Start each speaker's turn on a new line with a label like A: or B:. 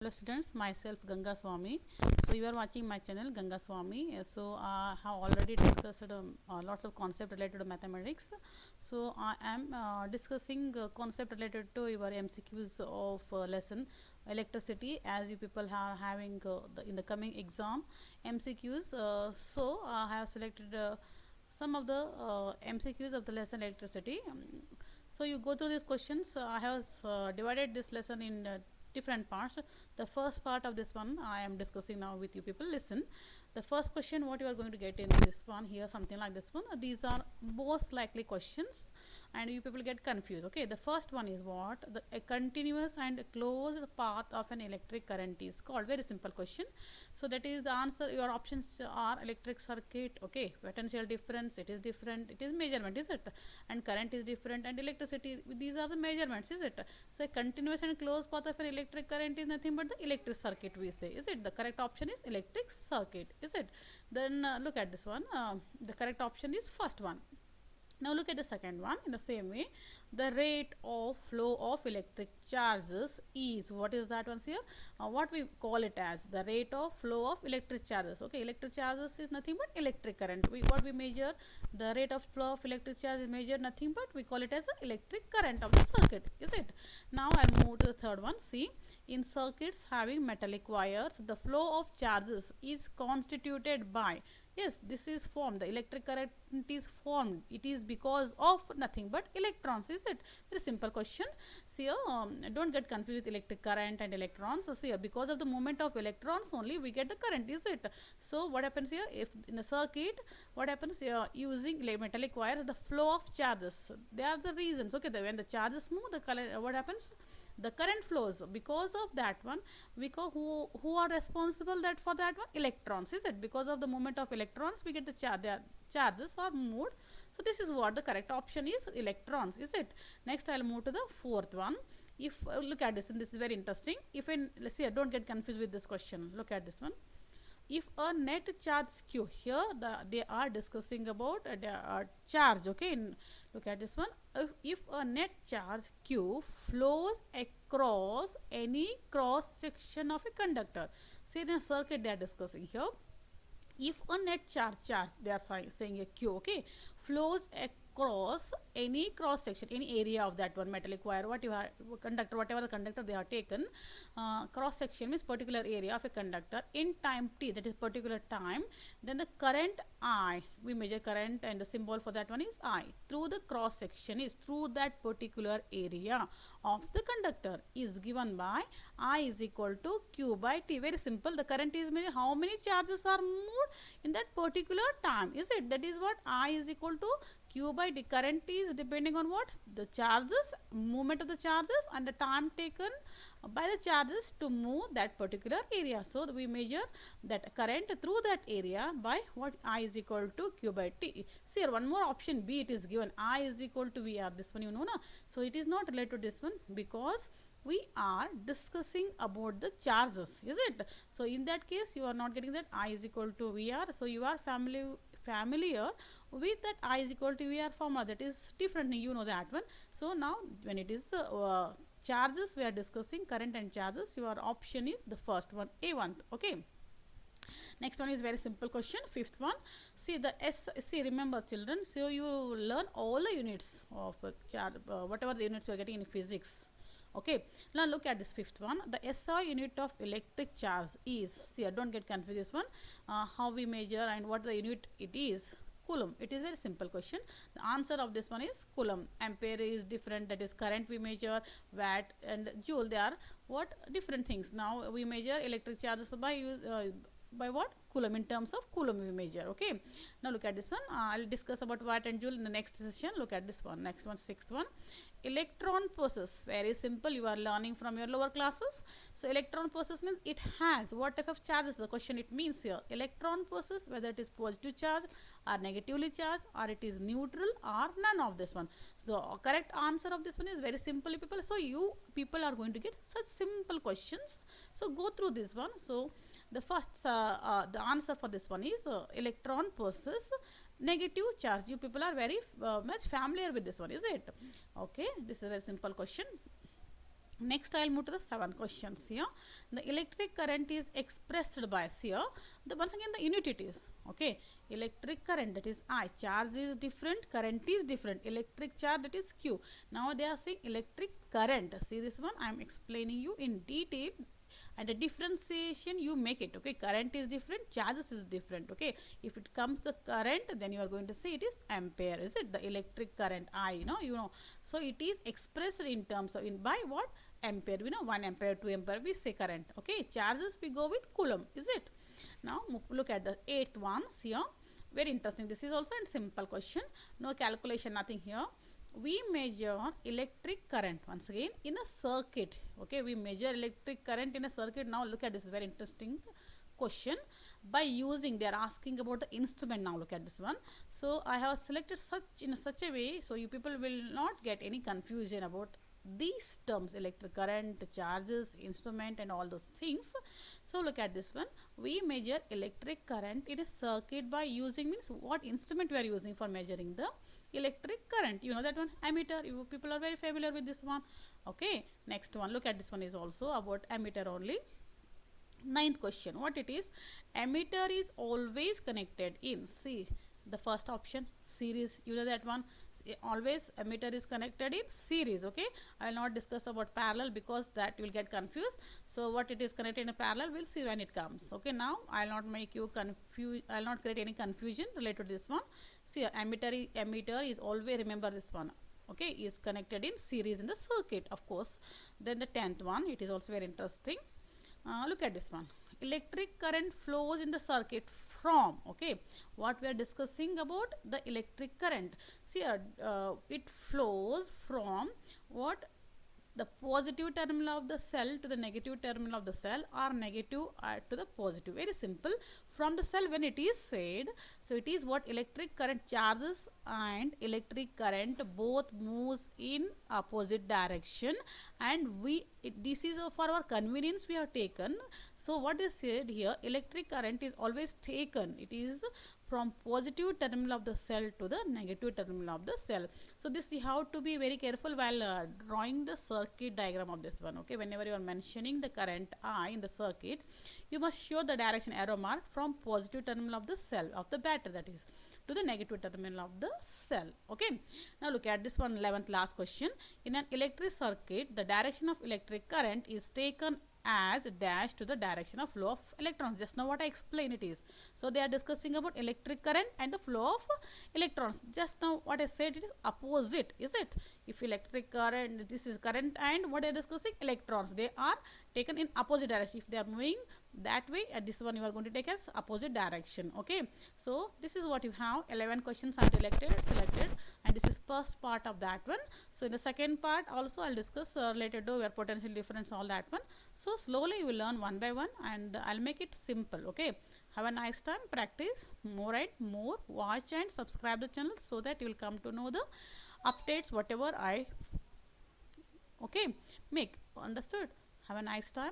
A: Hello students, myself Ganga Swami. So you are watching my channel Ganga Swami. So I have already discussed lots of concept related to mathematics. So I am discussing concept related to your MCQs of lesson electricity, as you people are having in the coming exam MCQs. So I have selected some of the MCQs of the lesson electricity. So you go through these questions. I have divided this lesson in different parts. The first part of this one I am discussing now with you people. Listen, the first question what you are going to get in this one here, something like this one. These are most likely questions and you people get confused. Okay, the first one is what a continuous and closed path of an electric current is called. Very simple question. So that is the answer. Your options are electric circuit. Okay, potential difference, it is different, it is measurement, is it, and current is different, and electricity, these are the measurements, is it. So a continuous and closed path of an electric current is nothing but the electric circuit, we say, is it. The correct option is electric circuit, is it. Then look at this one. The correct option is first one. Now look at the second one. In the same way, the rate of flow of electric charges is, what is that one here, what we call it as the rate of flow of electric charges. Okay, electric charges is nothing but electric current. What we measure, the rate of flow of electric charge is measured nothing but we call it as a electric current of the circuit, is it. Now I'll move to the third one. See, in circuits having metallic wires, the flow of charges is constituted by, yes, this is formed, the electric current is formed, it is because of nothing but electrons, is it. Very simple question. See, don't get confused with electric current and electrons. So see, because of the movement of electrons only we get the current, is it. So what happens here, if in the circuit, what happens here, using metallic wires, the flow of charges, they are the reasons. Okay, when the charges move, the color, what happens, the current flows. Because of that one, because who are responsible that for that one, electrons, is it. Because of the movement of electrons we get the charge, their charges are moved. So this is what the correct option is, electrons, is it. Next I'll move to the fourth one. If look at this, and this is very interesting. If in, let's see, don't get confused with this question. Look at this one. If a net charge q, here they are discussing about charge. Okay, look at this one. If a net charge q flows across any cross section of a conductor, say in a circuit they are discussing here. If a net charge they are saying a q, okay, flows across any cross section, any area of that one metallic wire, whatever conductor, whatever the conductor they have taken, cross section means particular area of a conductor in time t, that is particular time, then the current I, we measure current and the symbol for that one is I, through the cross section is through that particular area of the conductor is given by I is equal to q by t. Very simple. The current is measured how many charges are moved in that particular time, is it. That is what I is equal to q by t. Current is depending on what, the charges, movement of the charges and the time taken by the charges to move that particular area. So we measure that current through that area by what, I is equal to q by t. See here, one more option B, it is given I is equal to VR. This one you know na. So it is not related to this one because we are discussing about the charges, is it. So in that case you are not getting that I is equal to VR. So you are familiar with that I is equal to VR formula, that is different, you know that one. So now when it is charges we are discussing, current and charges, your option is the first one, A1. Okay, next one is very simple question, fifth one. See the S, see remember children, so you learn all the units of charge, whatever the units you are getting in physics. Okay, now look at this fifth one. The SI unit of electric charge is, see don't get confused this one, how we measure and what the unit it is, coulomb. It is very simple question. The answer of this one is coulomb. Ampere is different, that is current we measure, watt and joule, they are what, different things. Now we measure electric charges by what, coulomb, in terms of coulomb we measure. Okay, now look at this one. I'll discuss about watt and joule in the next session. Look at this one, next one, sixth one. Electron process, very simple, you are learning from your lower classes. So electron process means it has what type of charges, the question it means here. Electron process, whether it is positive charge or negatively charged or it is neutral or none of this one. So correct answer of this one is very simple people. So you people are going to get such simple questions, so go through this one. So the first the answer for this one is electron process negative charge. You people are very much familiar with this one, is it. Okay, this is a very simple question. Next, I'll move to the seventh questions here. The electric current is expressed by here. The once again the unit it is okay. Electric current, that is I. Charge is different, current is different. Electric charge, that is Q. Now they are saying electric current. See this one, I am explaining you in detail, and the differentiation you make it, okay. Current is different, charges is different, okay. If it comes the current, then you are going to say it is ampere, is it? The electric current I, you know, so it is expressed in terms of, in by what? Ampere. We know 1 ampere, 2 ampere, we say current, okay. Charges we go with coulomb, is it? Now look at the eighth one here. Very interesting. This is also a simple question, no calculation, nothing here. We measure electric current once again in a circuit, okay. We measure electric current in a circuit. Now look at this very interesting question by using, they are asking about the instrument. Now look at this one. So I have selected such a way so you people will not get any confusion about these terms: electric current, charges, instrument, and all those things. So look at this one. We measure electric current in a circuit by using, means what instrument we are using for measuring the electric current? You know that one, ammeter. You people are very familiar with this one, okay. Next one, look at this one, is also about ammeter only. Ninth question, what it is? Ammeter is always connected in, see the first option, series. You know that one, always ammeter is connected in series, okay. I will not discuss about parallel because that will get confused. So what it is connected in a parallel, we'll see when it comes, okay. Now I will not make you confuse, I will not create any confusion related to this one. See, ammeter is always, remember this one, okay, is connected in series in the circuit, of course. Then the 10th one, it is also very interesting. Look at this one. Electric current flows in the circuit from, okay, what we are discussing about the electric current. See, it flows from what? The positive terminal of the cell to the negative terminal of the cell, or negative to the positive. Very simple. From the cell, when it is said, so it is what? Electric current, charges and electric current both moves in opposite direction, and this is for our convenience we have taken. So what is said here, electric current is always taken, it is from positive terminal of the cell to the negative terminal of the cell. So this you have to be very careful while drawing the circuit diagram of this one, okay. Whenever you are mentioning the current I in the circuit, you must show the direction arrow mark from positive terminal of the cell of the battery, that is, to the negative terminal of the cell, okay. Now look at this one, 11th last question. In an electric circuit, the direction of electric current is taken as dash to the direction of flow of electrons. Just now what I explained it is. So they are discussing about electric current and the flow of electrons. Just now what I said, it is opposite, is it? If electric current, this is current, and what they are discussing, electrons, they are taken in opposite direction. If they are moving that way, at this one you are going to take as opposite direction, okay. So this is what you have. 11 questions are selected, and this is first part of that one. So in the second part also I'll discuss related to your potential difference, all that one. So slowly you will learn one by one, and I'll make it simple, okay. Have a nice time, practice more and more, watch and subscribe the channel so that you will come to know the updates whatever I, okay, make. Understood? Have a nice time.